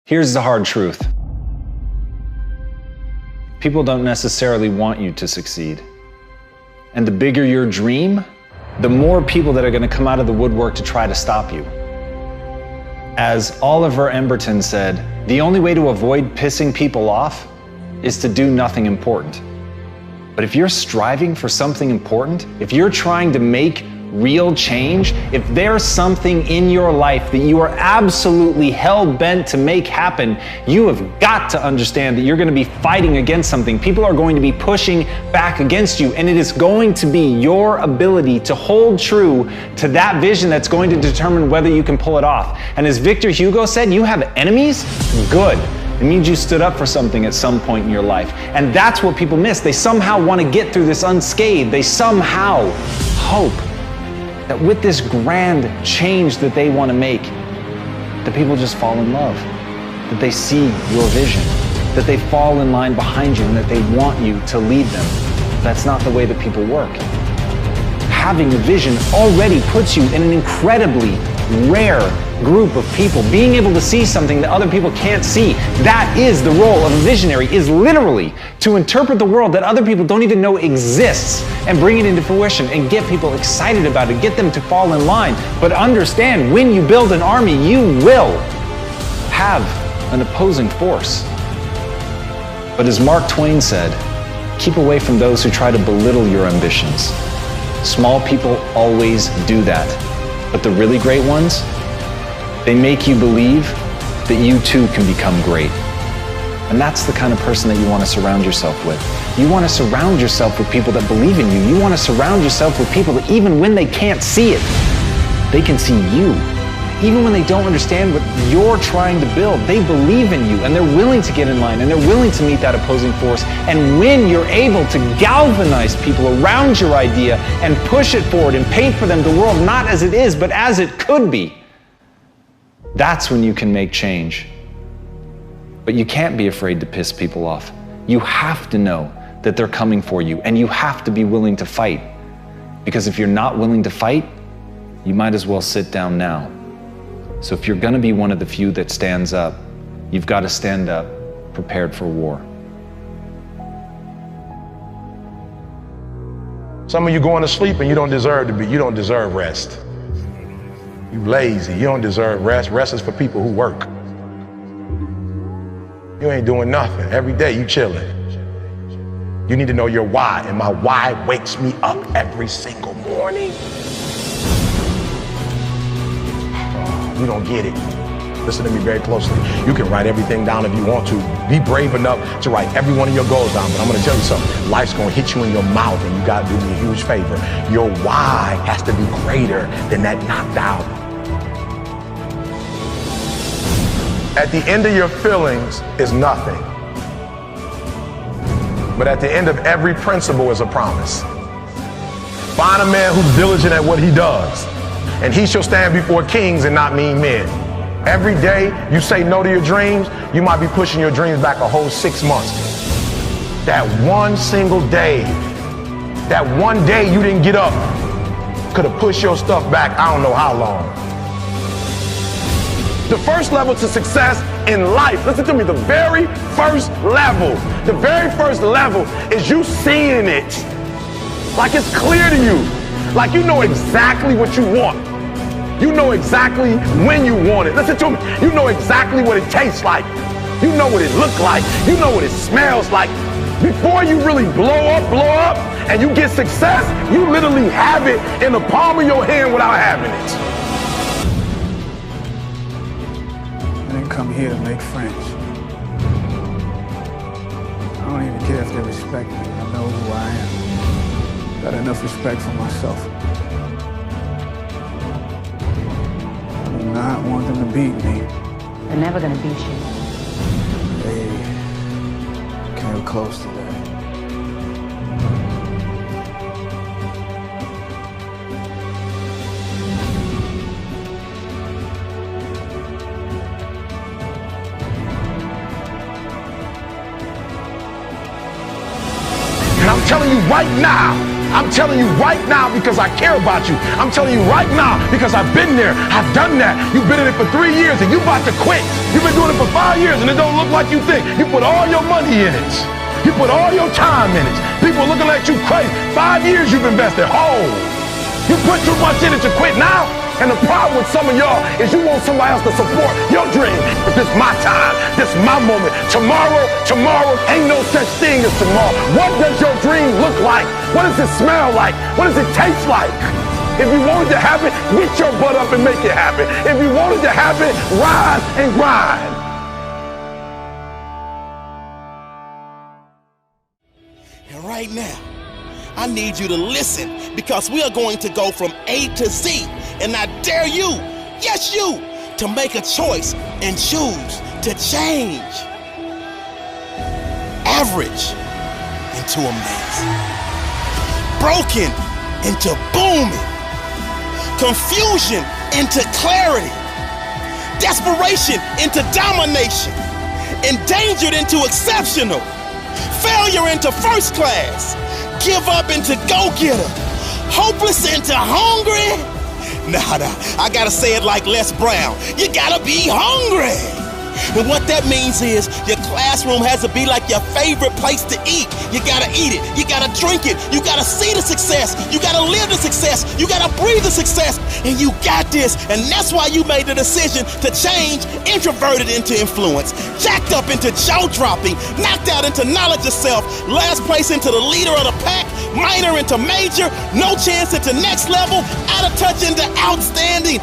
Here's the hard truth. People don't necessarily want you to succeed. And the bigger your dream, the more people that are going to come out of the woodwork to try to stop you. As Oliver Emberton said, the only way to avoid pissing people off is to do nothing important. But if you're striving for something important, if you're trying to make real change, if there's something in your life that you are absolutely hell-bent to make happen, you have got to understand that you're going to be fighting against something. People are going to be pushing back against you, and it is going to be your ability to hold true to that vision that's going to determine whether you can pull it off. And as Victor Hugo said, you have enemies? Good. It means you stood up for something at some point in your life. And that's what people miss. They somehow want to get through this unscathed. They somehow hope that with this grand change that they want to make, that people just fall in love, that they see your vision, that they fall in line behind you, and that they want you to lead them. That's not the way that people work. Having a vision already puts you in an incredibly rare group of people. Being able to see something that other people can't see, that is the role of a visionary, is literally to interpret the world that other people don't even know exists and bring it into fruition and get people excited about it, get them to fall in line. But understand, when you build an army, you will have an opposing force. But as Mark Twain said, keep away from those who try to belittle your ambitions. Small people always do that. But the really great ones, they make you believe that you too can become great. And that's the kind of person that you want to surround yourself with. You want to surround yourself with people that believe in you. You want to surround yourself with people that even when they can't see it, they can see you. Even when they don't understand what you're trying to build, they believe in you and they're willing to get in line and they're willing to meet that opposing force. And when you're able to galvanize people around your idea and push it forward and paint for them the world not as it is, but as it could be, that's when you can make change. But you can't be afraid to piss people off. You have to know that they're coming for you, and you have to be willing to fight. Because if you're not willing to fight, you might as well sit down now. So if you're gonna be one of the few that stands up, you've got to stand up prepared for war. Some of you going to sleep and you don't deserve to be. You don't deserve rest. You lazy. You don't deserve rest. Rest is for people who work. You ain't doing nothing. Every day you chilling. You need to know your why, and my why wakes me up every single morning. Oh, you don't get it. Listen to me very closely. You can write everything down if you want to. Be brave enough to write every one of your goals down. But I'm going to tell you something. Life's going to hit you in your mouth, and you got to do me a huge favor. Your why has to be greater than that knocked out. At the end of your feelings is nothing. But at the end of every principle is a promise. Find a man who's diligent at what he does, and he shall stand before kings and not mean men. Every day you say no to your dreams, you might be pushing your dreams back a whole 6 months. That one single day, that one day you didn't get up, could have pushed your stuff back I don't know how long. The first level to success in life, listen to me, the very first level is you seeing it. Like it's clear to you. Like you know exactly what you want. You know exactly when you want it. Listen to me. You know exactly what it tastes like. You know what it looks like. You know what it smells like. Before you really blow up, and you get success, you literally have it in the palm of your hand without having it. I didn't come here to make friends. I don't even care if they respect me. I know who I am. Got enough respect for myself. I do not want them to beat me. They're never gonna beat you. They came close to that. And I'm telling you right now, I'm telling you right now because I care about you. I'm telling you right now because I've been there. I've done that. You've been in it for 3 years and you about to quit. You've been doing it for 5 years and it don't look like you think. You put all your money in it. You put all your time in it. People looking at you crazy. 5 years you've invested whole. You put too much in it to quit now. And the problem with some of y'all is you want somebody else to support your dream. But this is my time. This is my moment. Tomorrow ain't no such thing as tomorrow. What does your dream look like? What does it smell like? What does it taste like? If you want it to happen, get your butt up and make it happen. If you want it to happen, rise and grind. And right now, I need you to listen because we are going to go from A to Z. And I dare you, yes you, to make a choice and choose to change average into amazing, broken into booming, confusion into clarity, desperation into domination, endangered into exceptional, failure into first class, give up into go-getter, hopeless into hungry. Nah, I gotta say it like Les Brown. You gotta be hungry. And what that means is your classroom has to be like your favorite place to eat. You gotta eat it. You gotta drink it. You gotta see the success. You gotta live the success. You gotta breathe the success. And you got this. And that's why you made the decision to change introverted into influence, jacked up into jaw-dropping, knocked out into knowledge of self, last place into the leader of the pack, minor into major, no chance into next level, out of touch into outstanding.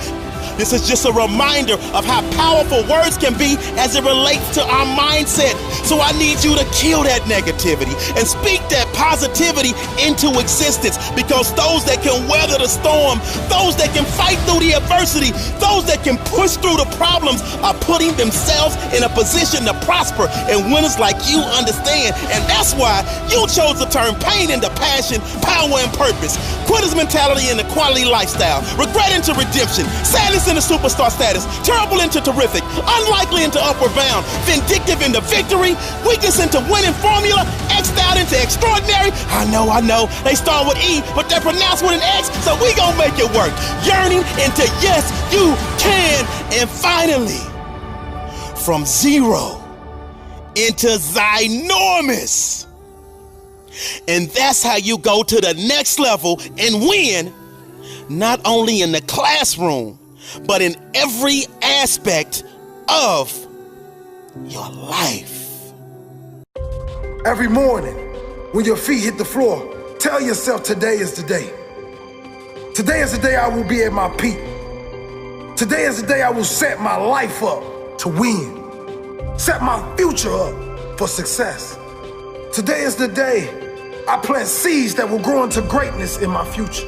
This is just a reminder of how powerful words can be as it relates to our mindset. So I need you to kill that negativity and speak that positivity into existence, because those that can weather the storm, those that can fight through the adversity, those that can push through the problems are putting themselves in a position to prosper. And winners like you understand. And that's why you chose to turn pain into passion, power, and purpose. Quitter's mentality into quality lifestyle, regret into redemption, sadness into superstar status, terrible into terrific, unlikely into upward bound, vindictive into victory, weakness into winning formula, X'd out into extraordinary. I know, they start with E, but they're pronounced with an X, so we gon' make it work. Yearning into yes, you can. And finally, from zero into ginormous. And that's how you go to the next level and win, not only in the classroom, but in every aspect of your life. Every morning, when your feet hit the floor, tell yourself today is the day. Today is the day I will be at my peak. Today is the day I will set my life up to win. Set my future up for success. Today is the day I plant seeds that will grow into greatness in my future.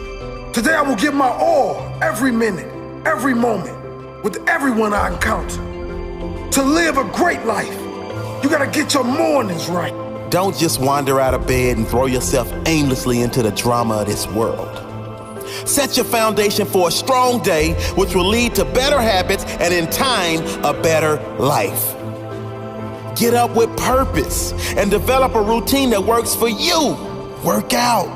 Today I will give my all every minute, every moment, with everyone I encounter. To live a great life, you gotta get your mornings right. Don't just wander out of bed and throw yourself aimlessly into the drama of this world. Set your foundation for a strong day, which will lead to better habits and in time, a better life. Get up with purpose and develop a routine that works for you. Work out.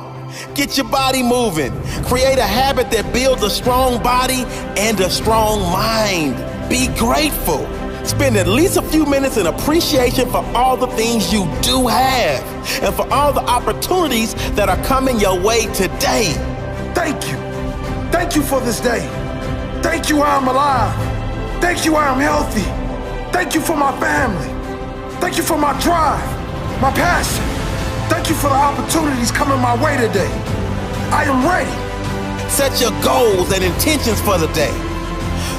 Get your body moving. Create a habit that builds a strong body and a strong mind. Be grateful. Spend at least a few minutes in appreciation for all the things you do have and for all the opportunities that are coming your way today. Thank you. Thank you for this day. Thank you I'm alive. Thank you I'm healthy. Thank you for my family. Thank you for my drive, my passion. Thank you for the opportunities coming my way today. I am ready. Set your goals and intentions for the day.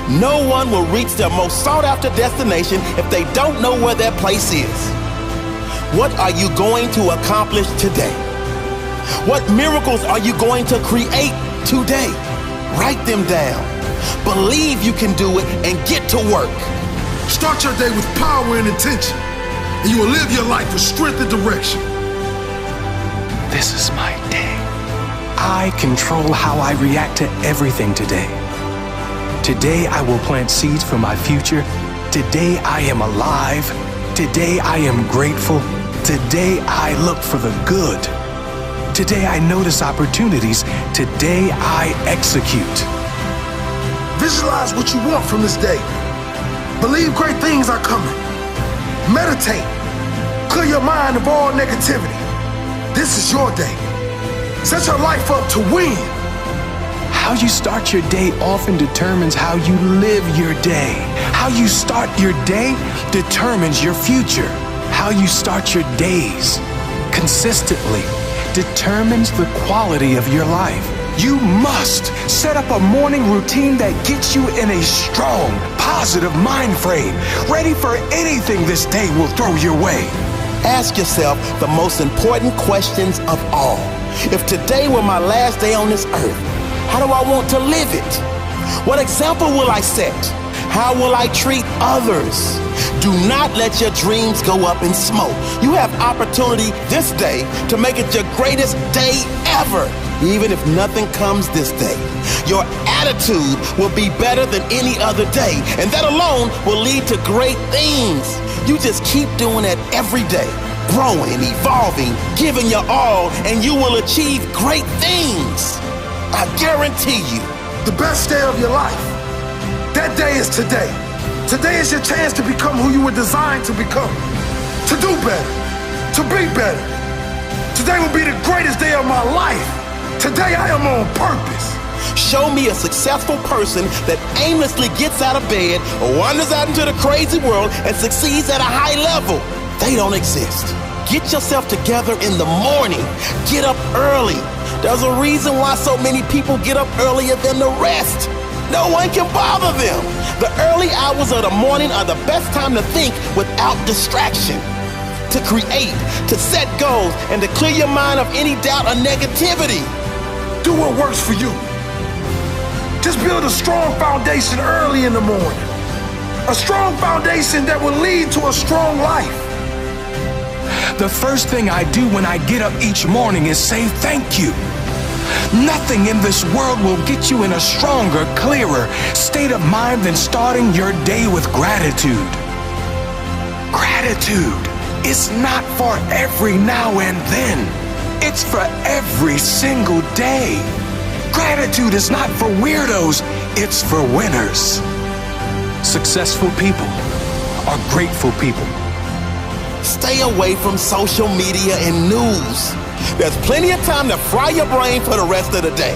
No one will reach their most sought after destination if they don't know where their place is. What are you going to accomplish today? What miracles are you going to create today? Write them down. Believe you can do it and get to work. Start your day with power and intention, and you will live your life with strength and direction. This is my day. I control how I react to everything today. Today I will plant seeds for my future. Today I am alive. Today I am grateful. Today I look for the good. Today I notice opportunities. Today I execute. Visualize what you want from this day. Believe great things are coming. Meditate. Clear your mind of all negativity. This is your day. Set your life up to win. How you start your day often determines how you live your day. How you start your day determines your future. How you start your days consistently determines the quality of your life. You must set up a morning routine that gets you in a strong, positive mind frame, ready for anything this day will throw your way. Ask yourself the most important questions of all. If today were my last day on this earth, how do I want to live it? What example will I set? How will I treat others? Do not let your dreams go up in smoke. You have opportunity this day to make it your greatest day ever, even if nothing comes this day. Your attitude will be better than any other day, and that alone will lead to great things. You just keep doing that every day, growing, evolving, giving your all, and you will achieve great things. I guarantee you. The best day of your life. That day is today. Today is your chance to become who you were designed to become. To do better. To be better. Today will be the greatest day of my life. Today I am on purpose. Show me a successful person that aimlessly gets out of bed, wanders out into the crazy world, and succeeds at a high level. They don't exist. Get yourself together in the morning. Get up early. There's a reason why so many people get up earlier than the rest. No one can bother them. The early hours of the morning are the best time to think without distraction, to create, to set goals, and to clear your mind of any doubt or negativity. Do what works for you. Just build a strong foundation early in the morning. A strong foundation that will lead to a strong life. The first thing I do when I get up each morning is say thank you. Nothing in this world will get you in a stronger, clearer state of mind than starting your day with gratitude. Gratitude is not for every now and then. It's for every single day. Gratitude is not for weirdos, it's for winners. Successful people are grateful people. Stay away from social media and news. There's plenty of time to fry your brain for the rest of the day.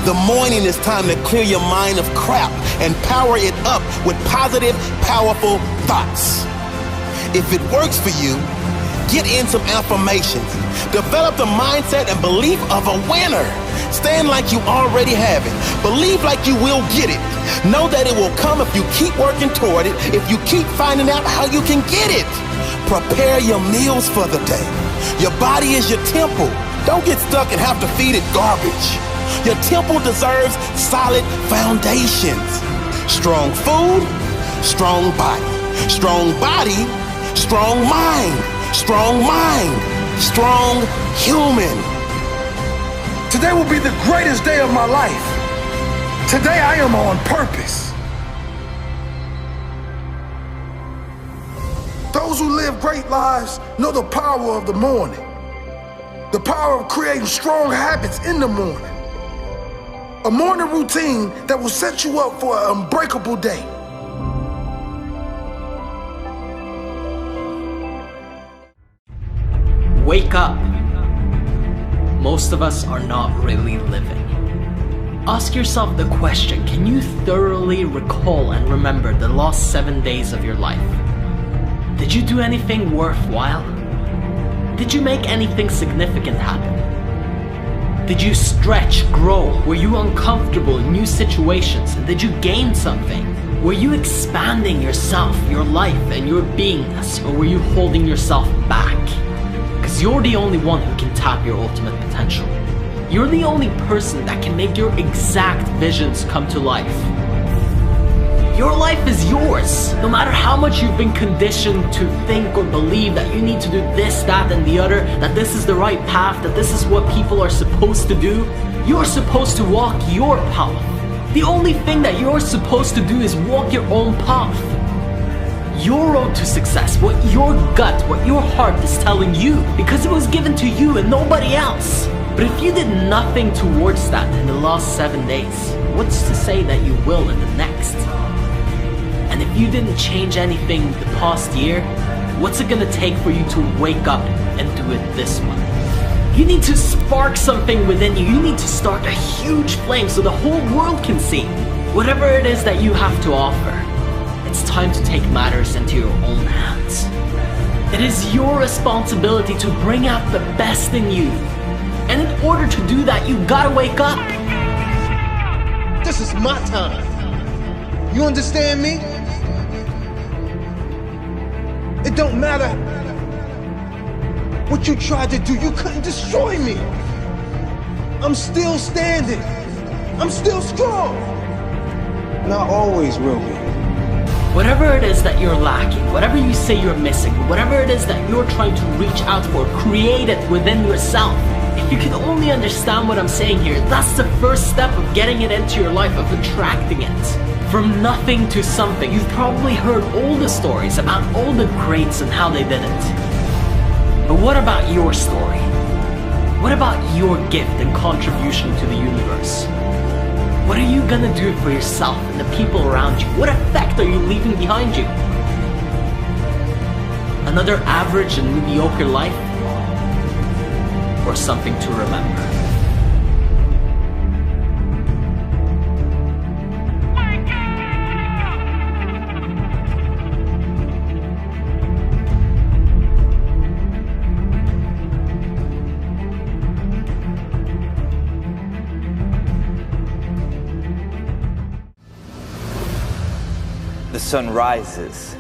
The morning is time to clear your mind of crap and power it up with positive, powerful thoughts. If it works for you, get in some affirmations. Develop the mindset and belief of a winner. Stand like you already have it. Believe like you will get it. Know that it will come if you keep working toward it, if you keep finding out how you can get it. Prepare your meals for the day. Your body is your temple. Don't get stuck and have to feed it garbage. Your temple deserves solid foundations. Strong food, strong body. Strong body, strong mind. Strong mind, strong human. Today will be the greatest day of my life. Today I am on purpose. Those who live great lives know the power of the morning. The power of creating strong habits in the morning. A morning routine that will set you up for an unbreakable day. Wake up. Most of us are not really living. Ask yourself the question, can you thoroughly recall and remember the last 7 days of your life? Did you do anything worthwhile? Did you make anything significant happen? Did you stretch, grow? Were you uncomfortable in new situations? And did you gain something? Were you expanding yourself, your life, and your beingness? Or were you holding yourself back? Because you're the only one who can tap your ultimate potential. You're the only person that can make your exact visions come to life. Your life is yours. No matter how much you've been conditioned to think or believe that you need to do this, that, and the other, that this is the right path, that this is what people are supposed to do, you're supposed to walk your path. The only thing that you're supposed to do is walk your own path. your road to success, what your gut, what your heart is telling you, because it was given to you and nobody else. But if you did nothing towards that in the last 7 days, what's to say that you will in the next? And if you didn't change anything the past year, what's it gonna take for you to wake up and do it this one? You need to spark something within you. You need to start a huge flame so the whole world can see. Whatever it is that you have to offer, it's time to take matters into your own hands. It is your responsibility to bring out the best in you. And in order to do that, you gotta wake up. This is my time. You understand me? It don't matter what you tried to do. You couldn't destroy me. I'm still standing. I'm still strong. And I always will be. Whatever it is that you're lacking, whatever you say you're missing, whatever it is that you're trying to reach out for, create it within yourself. If you can only understand what I'm saying here, that's the first step of getting it into your life, of attracting it. From nothing to something. You've probably heard all the stories about all the greats and how they did it. But what about your story? What about your gift and contribution to the universe? What are you gonna do for yourself and the people around you? What effect are you leaving behind you? Another average and mediocre life? Or something to remember? The sun rises.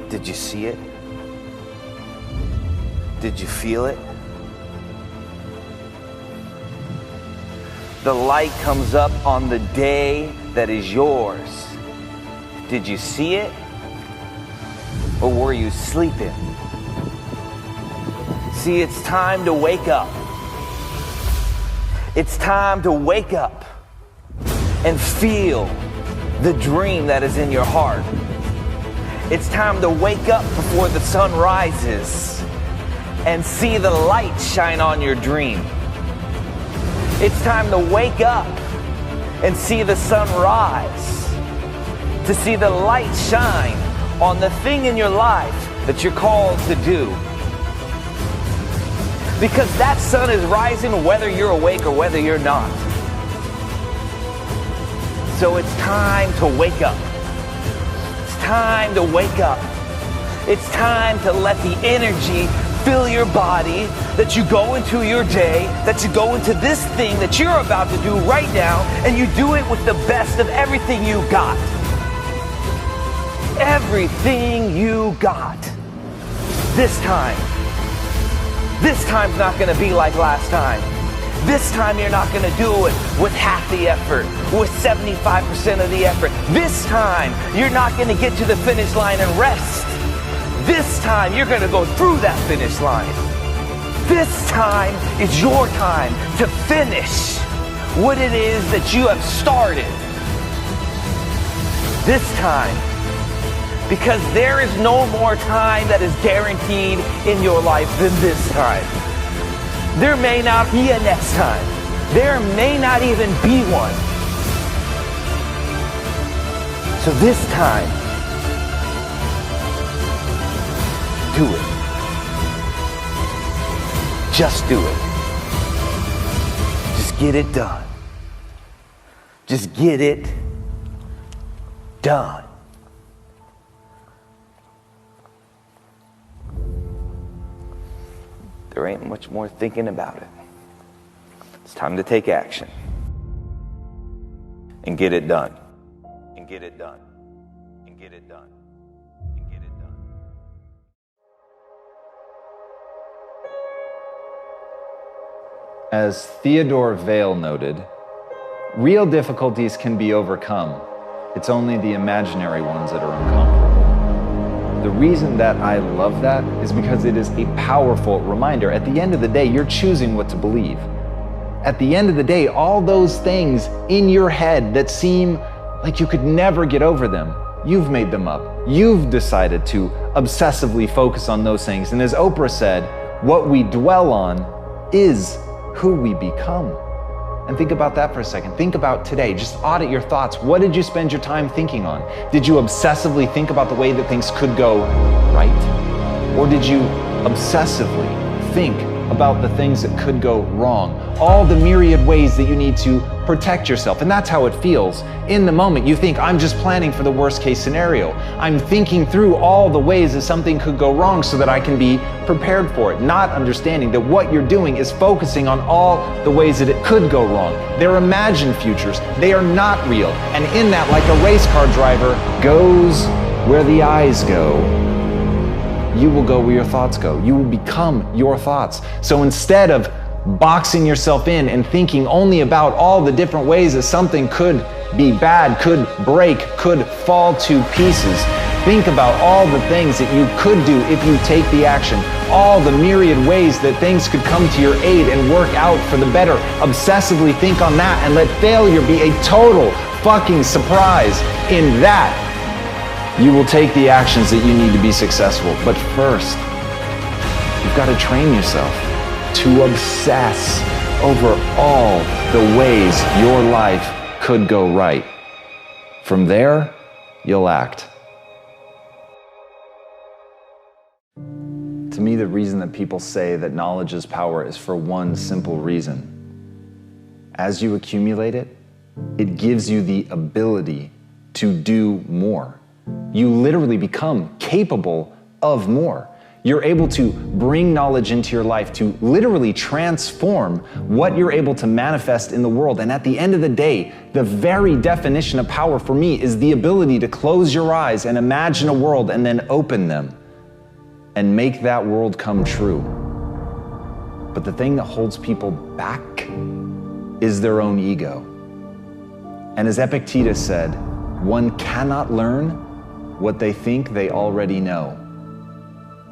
Did you see it? Did you feel it? The light comes up on the day that is yours. Did you see it? Or were you sleeping? See, it's time to wake up. It's time to wake up and feel the dream that is in your heart. It's time to wake up before the sun rises and see the light shine on your dream. It's time to wake up and see the sun rise, to see the light shine on the thing in your life that you're called to do. Because that sun is rising whether you're awake or whether you're not. So it's time to wake up. It's time to wake up. It's time to let the energy fill your body, that you go into your day, that you go into this thing that you're about to do right now, and you do it with the best of everything you got. Everything you got. This time's not gonna be like last time. This time you're not gonna do it with half the effort, with 75% of the effort. This time you're not gonna get to the finish line and rest. This time you're gonna go through that finish line. This time is your time to finish what it is that you have started. This time, because there is no more time that is guaranteed in your life than this time. There may not be a next time. There may not even be one. So this time, do it. Just do it. Just get it done. Just get it done. There ain't much more thinking about it. It's time to take action. And get it done. And get it done. And get it done. And get it done. As Theodore Vail noted, real difficulties can be overcome. It's only the imaginary ones that are unconquerable. The reason that I love that is because it is a powerful reminder. At the end of the day, you're choosing what to believe. At the end of the day, all those things in your head that seem like you could never get over them, You've made them up. You've decided to obsessively focus on those things. And as Oprah said, what we dwell on is who we become. And think about that for a second. Think about today. Just audit your thoughts. What did you spend your time thinking on? Did you obsessively think about the way that things could go right? Or did you obsessively think about the things that could go wrong? All the myriad ways that you need to protect yourself. And that's how it feels. In the moment, you think, I'm just planning for the worst case scenario. I'm thinking through all the ways that something could go wrong so that I can be prepared for it, not understanding that what you're doing is focusing on all the ways that it could go wrong. They're imagined futures. They are not real. And in that, like a race car driver goes where the eyes go, you will go where your thoughts go. You will become your thoughts. So instead of boxing yourself in and thinking only about all the different ways that something could be bad, could break, could fall to pieces, think about all the things that you could do if you take the action, all the myriad ways that things could come to your aid and work out for the better. Obsessively think on that and let failure be a total fucking surprise. In that, you will take the actions that you need to be successful. But first, you've got to train yourself to obsess over all the ways your life could go right. From there, you'll act. To me, the reason that people say that knowledge is power is for one simple reason. As you accumulate it, it gives you the ability to do more. You literally become capable of more. You're able to bring knowledge into your life to literally transform what you're able to manifest in the world. And at the end of the day, the very definition of power for me is the ability to close your eyes and imagine a world and then open them and make that world come true. But the thing that holds people back is their own ego. And as Epictetus said, one cannot learn what they think they already know.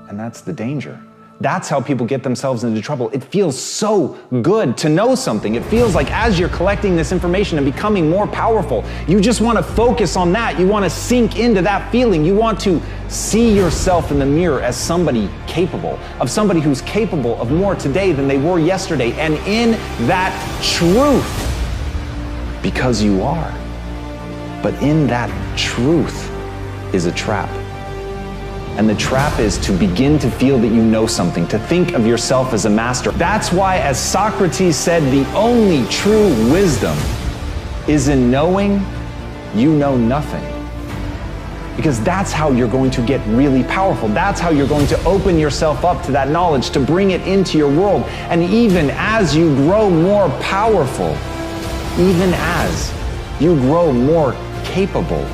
And that's the danger. That's how people get themselves into trouble. It feels so good to know something. It feels like as you're collecting this information and becoming more powerful, you just want to focus on that. You want to sink into that feeling. You want to see yourself in the mirror as somebody capable, of somebody who's capable of more today than they were yesterday. And in that truth, because you are, but in that truth is a trap. And the trap is to begin to feel that you know something, to think of yourself as a master. That's why, as Socrates said, the only true wisdom is in knowing you know nothing. Because that's how you're going to get really powerful. That's how you're going to open yourself up to that knowledge, to bring it into your world. And even as you grow more powerful, even as you grow more capable,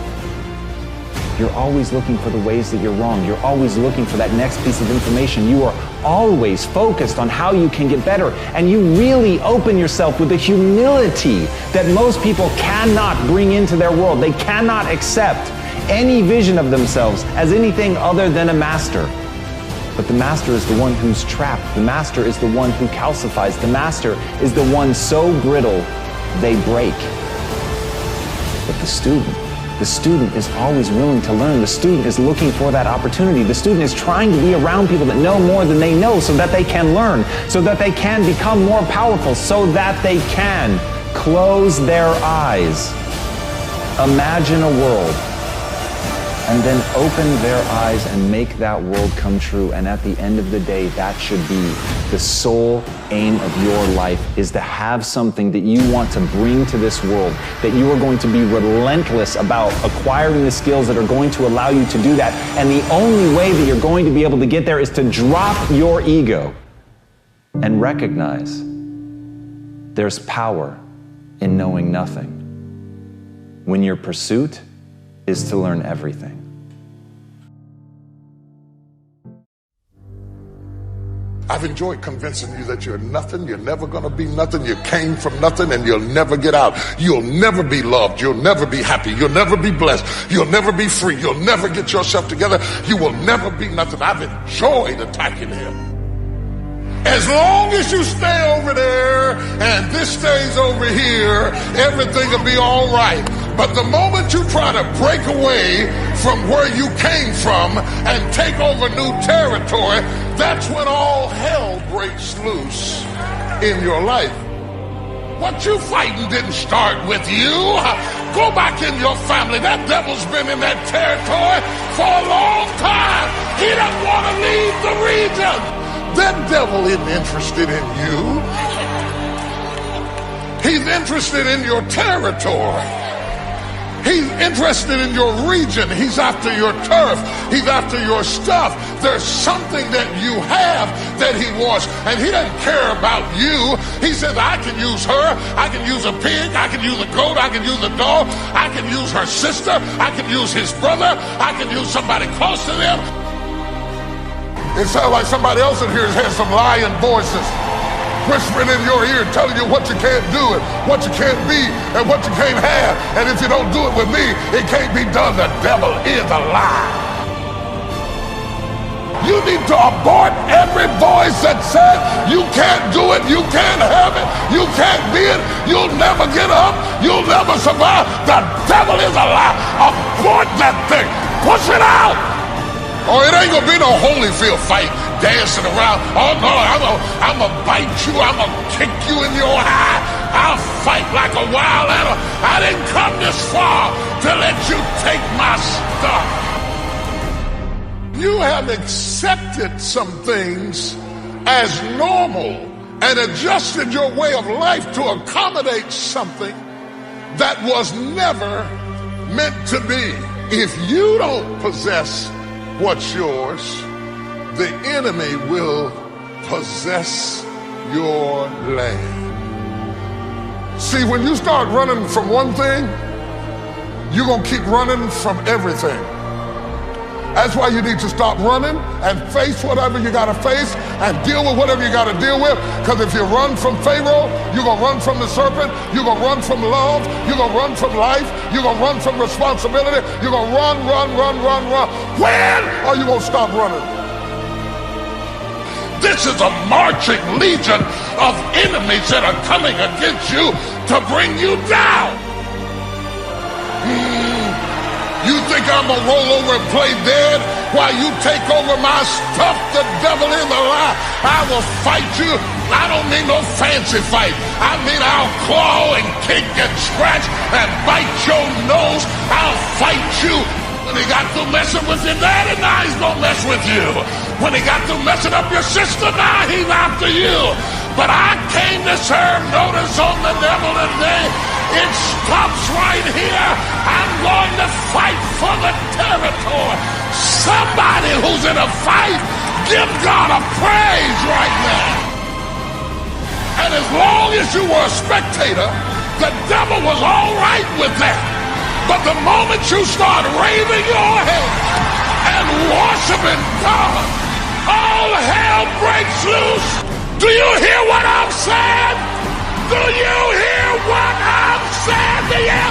you're always looking for the ways that you're wrong. You're always looking for that next piece of information. You are always focused on how you can get better. And you really open yourself with the humility that most people cannot bring into their world. They cannot accept any vision of themselves as anything other than a master. But the master is the one who's trapped. The master is the one who calcifies. The master is the one so brittle they break. But the student is always willing to learn. The student is looking for that opportunity. The student is trying to be around people that know more than they know so that they can learn, so that they can become more powerful, so that they can close their eyes, imagine a world, and then open their eyes and make that world come true. And at the end of the day, that should be the sole aim of your life, is to have something that you want to bring to this world, that you are going to be relentless about acquiring the skills that are going to allow you to do that. And the only way that you're going to be able to get there is to drop your ego and recognize there's power in knowing nothing, when your pursuit is to learn everything. I've enjoyed convincing you that you're nothing, you're never gonna be nothing, you came from nothing and you'll never get out. You'll never be loved, you'll never be happy, you'll never be blessed, you'll never be free, you'll never get yourself together, you will never be nothing. I've enjoyed attacking him. As long as you stay over there and this stays over here, everything will be all right. But the moment you try to break away from where you came from and take over new territory, that's when all hell breaks loose in your life. What you fighting didn't start with you. Go back in your family. That devil's been in that territory for a long time. He doesn't want to leave the region. That devil isn't interested in you. He's interested in your territory. He's interested in your region. He's after your turf. He's after your stuff. There's something that you have that he wants, and he doesn't care about you. He says, I can use her. I can use a pig. I can use a goat. I can use a dog. I can use her sister. I can use his brother. I can use somebody close to them. It sounds like somebody else in here has some lying voices whispering in your ear, telling you what you can't do and what you can't be and what you can't have. And if you don't do it with me, it can't be done. The devil is a lie. You need to abort every voice that says you can't do it, you can't have it, you can't be it, you'll never get up, you'll never survive. The devil is a lie. Abort that thing. Push it out. Oh, it ain't gonna be no Holyfield fight dancing around. Oh no, I'm gonna bite you, I'm gonna kick you in your eye. I'll fight like a wild animal. I didn't come this far to let you take my stuff. You have accepted some things as normal and adjusted your way of life to accommodate something that was never meant to be. If you don't possess what's yours, the enemy will possess your land. See, when you start running from one thing, you're going to keep running from everything. That's why you need to stop running and face whatever you got to face and deal with whatever you got to deal with. Because if you run from Pharaoh, you're going to run from the serpent. You're going to run from love. You're going to run from life. You're going to run from responsibility. You're going to run. When are you going to stop running? This is a marching legion of enemies that are coming against you to bring you down. You think I'm gonna roll over and play dead while you take over my stuff? The devil is a lie. I will fight you. I don't mean no fancy fight. I mean I'll claw and kick and scratch and bite your nose. I'll fight you. When he got through messing with your daddy, now he's gonna mess with you. When he got through messing up your sister, now he's after you. But I came to serve notice on the devil today. It stops right here. I'm going to fight for the territory. Somebody who's in a fight, give God a praise right now. And as long as you were a spectator, the devil was all right with that. But the moment you start raising your head and worshiping God, all hell breaks loose. Do you hear what I'm saying? Do you hear what I'm saying to you?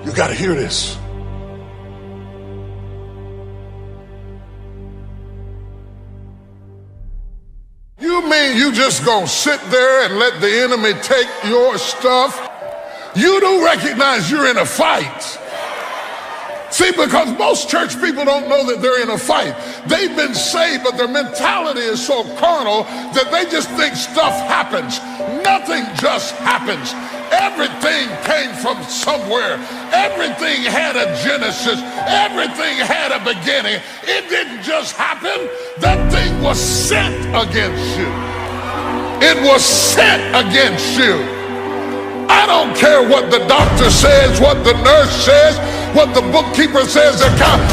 You gotta hear this. You mean you just gonna sit there and let the enemy take your stuff? You do recognize you're in a fight. See, because most church people don't know that they're in a fight. They've been saved, but their mentality is so carnal that they just think stuff happens. Nothing just happens. Everything came from somewhere. Everything had a genesis. Everything had a beginning. It didn't just happen. That thing was sent against you. It was sent against you. I don't care what the doctor says, what the nurse says, what the bookkeeper says.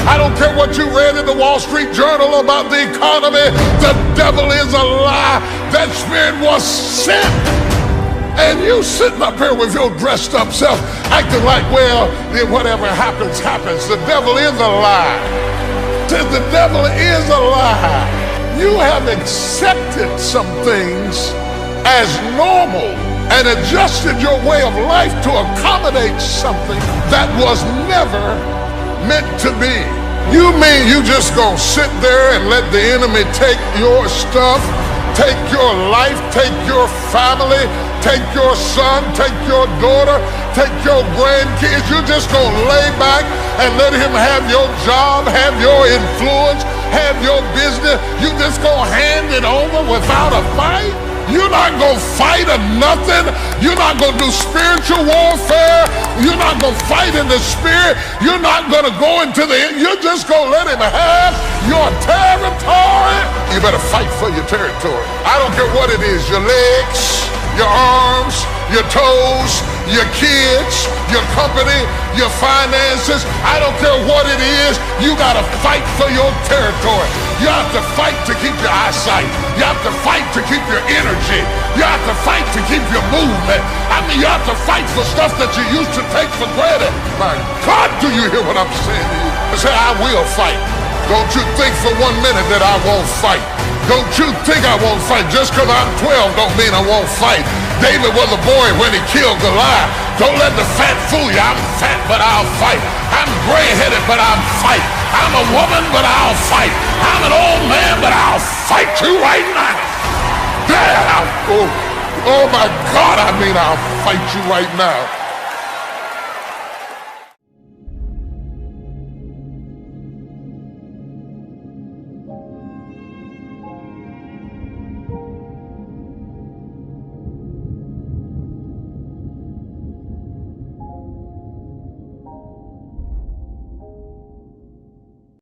I don't care what you read in the Wall Street Journal about the economy. The devil is a lie. That spirit was sent. And you sitting up here with your dressed up self, acting like, well, whatever happens, happens. The devil is a lie. Says the devil is a lie. You have accepted some things as normal and adjusted your way of life to accommodate something that was never meant to be. You mean you just gonna sit there and let the enemy take your stuff take your life, take your family, take your son, take your daughter, take your grandkids. You're just going to lay back and let him have your job, have your influence, have your business. You just going to hand it over without a fight? You're not going to fight or nothing. You're not going to do spiritual warfare. You're not going to fight in the spirit. You're not going to go into the... You're just going to let him have your territory. You better fight for your territory. I don't care what it is, your legs, your arms, your toes, your kids, your company, your finances. I don't care what it is, you gotta fight for your territory. You have to fight to keep your eyesight. You have to fight to keep your energy. You have to fight to keep your movement. I mean, you have to fight for stuff that you used to take for granted. My God, do you hear what I'm saying to you? I say, I will fight. Don't you think for 1 minute that I won't fight. Don't you think I won't fight. Just because I'm 12 don't mean I won't fight. David was a boy when he killed Goliath. Don't let the fat fool you. I'm fat, but I'll fight. I'm gray-headed, but I'll fight. I'm a woman, but I'll fight. I'm an old man, but I'll fight you right now. Yeah, oh my God, I mean I'll fight you right now.